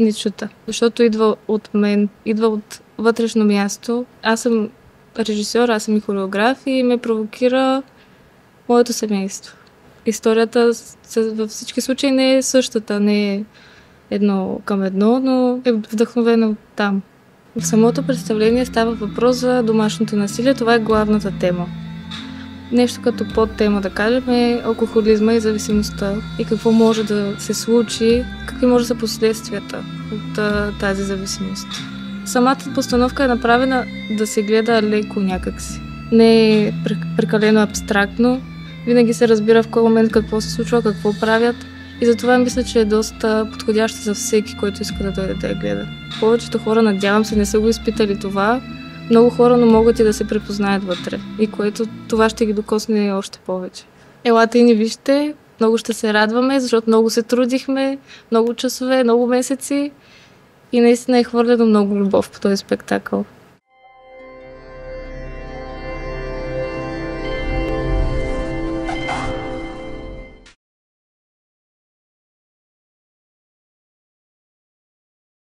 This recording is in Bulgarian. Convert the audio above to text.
не чута. Защото идва от мен, идва от вътрешно място. Аз съм режисьор, аз съм и хореограф и ме провокира моето семейство. Историята във всички случаи не е същата, не е едно към едно, но е вдъхновена от там. В самото представление става въпрос за домашното насилие. Това е главната тема. Нещо като подтема, да кажем, е алкохолизма и зависимостта. И какво може да се случи, какви може да са последствията от тази зависимост. Самата постановка е направена да се гледа леко някакси. Не е прекалено абстрактно. Винаги се разбира в кой момент какво се случва, какво правят. И затова мисля, че е доста подходяща за всеки, който иска да дойде да я гледа. Повечето хора, надявам се, не са го изпитали това. Много хора не могат и да се препознаят вътре. И което това ще ги докосне още повече. Елате и ни вижте. Много ще се радваме, защото много се трудихме, много часове, много месеци. И наистина е хвърлено много любов по този спектакъл.